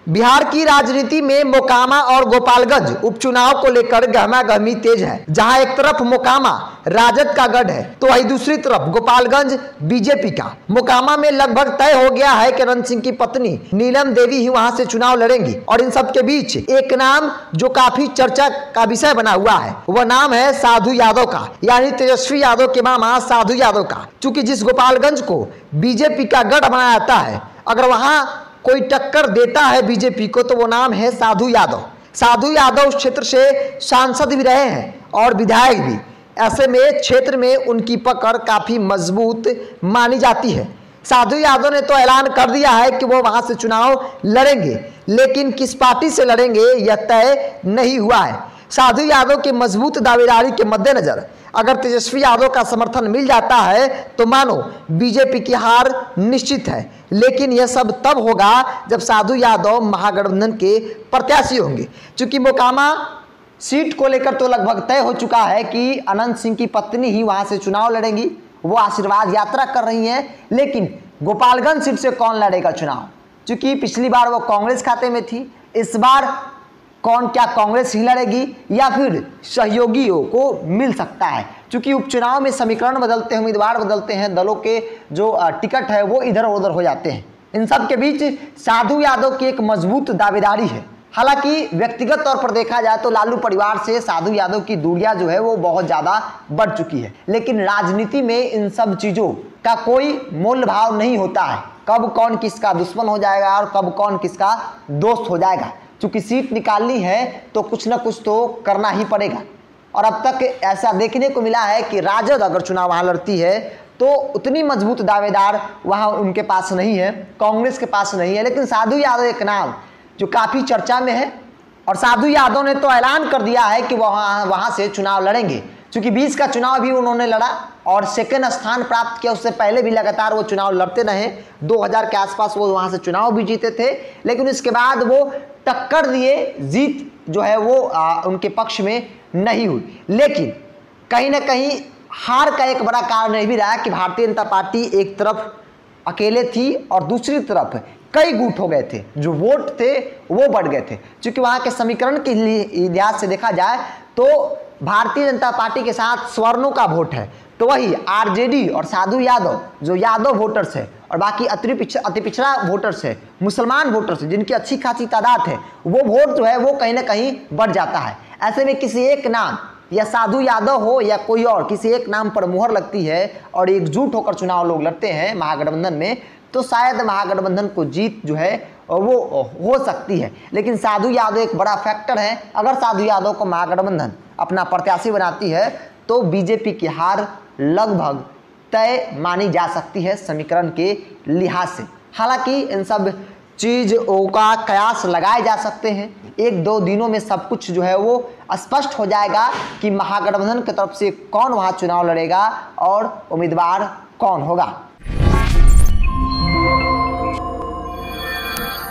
बिहार की राजनीति में मोकामा और गोपालगंज उपचुनाव को लेकर गहमागहमी तेज है। जहां एक तरफ मोकामा राजद का गढ़ है तो वहीं दूसरी तरफ गोपालगंज बीजेपी का। मोकामा में लगभग तय हो गया है कि अनंत सिंह की पत्नी नीलम देवी ही वहां से चुनाव लड़ेंगी और इन सब के बीच एक नाम जो काफी चर्चा का विषय बना हुआ है वह नाम है साधु यादव का, यानी तेजस्वी यादव के मामा साधु यादव का। चूंकि जिस गोपालगंज को बीजेपी का गढ़ बनाया जाता है, अगर वहां कोई टक्कर देता है बीजेपी को तो वो नाम है साधु यादव। साधु यादव उस क्षेत्र से सांसद भी रहे हैं और विधायक भी। ऐसे में क्षेत्र में उनकी पकड़ काफी मजबूत मानी जाती है। साधु यादव ने तो ऐलान कर दिया है कि वो वहां से चुनाव लड़ेंगे, लेकिन किस पार्टी से लड़ेंगे यह तय नहीं हुआ है। साधु यादव की मजबूत दावेदारी के मद्देनजर अगर तेजस्वी यादव का समर्थन मिल जाता है तो मानो बीजेपी की हार निश्चित है। लेकिन यह सब तब होगा जब साधु यादव महागठबंधन के प्रत्याशी होंगे। चूंकि मोकामा सीट को लेकर तो लगभग तय हो चुका है कि अनंत सिंह की पत्नी ही वहां से चुनाव लड़ेंगी, वो आशीर्वाद यात्रा कर रही हैं। लेकिन गोपालगंज सीट से कौन लड़ेगा चुनाव? चूंकि पिछली बार वो कांग्रेस खाते में थी, इस बार कौन, क्या कांग्रेस ही लड़ेगी या फिर सहयोगियों को मिल सकता है? क्योंकि उपचुनाव में समीकरण बदलते हैं, उम्मीदवार बदलते हैं, दलों के जो टिकट है वो इधर उधर हो जाते हैं। इन सब के बीच साधु यादव की एक मजबूत दावेदारी है। हालांकि व्यक्तिगत तौर पर देखा जाए तो लालू परिवार से साधु यादव की दूरियां जो है वो बहुत ज्यादा बढ़ चुकी है। लेकिन राजनीति में इन सब चीजों का कोई मूल्य भाव नहीं होता है। कब कौन किसका दुश्मन हो जाएगा और कब कौन किसका दोस्त हो जाएगा। चूंकि सीट निकालनी है तो कुछ ना कुछ तो करना ही पड़ेगा। और अब तक ऐसा देखने को मिला है कि राजद अगर चुनाव वहां लड़ती है तो उतनी मजबूत दावेदार वहां उनके पास नहीं है, कांग्रेस के पास नहीं है। लेकिन साधु यादव एक नाम जो काफी चर्चा में है और साधु यादव ने तो ऐलान कर दिया है कि वहां से चुनाव लड़ेंगे। चूंकि 20 का चुनाव भी उन्होंने लड़ा और सेकंड स्थान प्राप्त किया। उससे पहले भी लगातार वो चुनाव लड़ते रहे। 2000 के आसपास वो वहां से चुनाव भी जीते थे, लेकिन उसके बाद वो टक्कर दिए, जीत जो है वो उनके पक्ष में नहीं हुई। लेकिन कहीं ना कहीं हार का एक बड़ा कारण यह भी रहा कि भारतीय जनता पार्टी एक तरफ अकेले थी और दूसरी तरफ कई गुट हो गए थे, जो वोट थे वो बढ़ गए थे। क्योंकि वहां के समीकरण के लिहाज से देखा जाए तो भारतीय जनता पार्टी के साथ स्वर्णों का वोट है, तो वही आरजेडी और साधु यादव जो यादव वोटर्स है और बाकी अति पिछड़ा वोटर्स है, मुसलमान वोटर्स है, जिनकी अच्छी खासी तादाद है, वो वोट जो है वो कहीं ना कहीं बढ़ जाता है। ऐसे में किसी एक नाम या साधु यादव हो या कोई और किसी एक नाम पर मुहर लगती है और एकजुट होकर चुनाव लोग लड़ते हैं महागठबंधन में, तो शायद महागठबंधन को जीत जो है वो हो सकती है। लेकिन साधु यादव एक बड़ा फैक्टर है। अगर साधु यादव को महागठबंधन अपना प्रत्याशी बनाती है तो बीजेपी की हार लगभग तय मानी जा सकती है समीकरण के लिहाज से। हालांकि इन सब चीज़ों का कयास लगाए जा सकते हैं। 1-2 दिनों में सब कुछ जो है वो स्पष्ट हो जाएगा कि महागठबंधन की तरफ से कौन वहां चुनाव लड़ेगा और उम्मीदवार कौन होगा।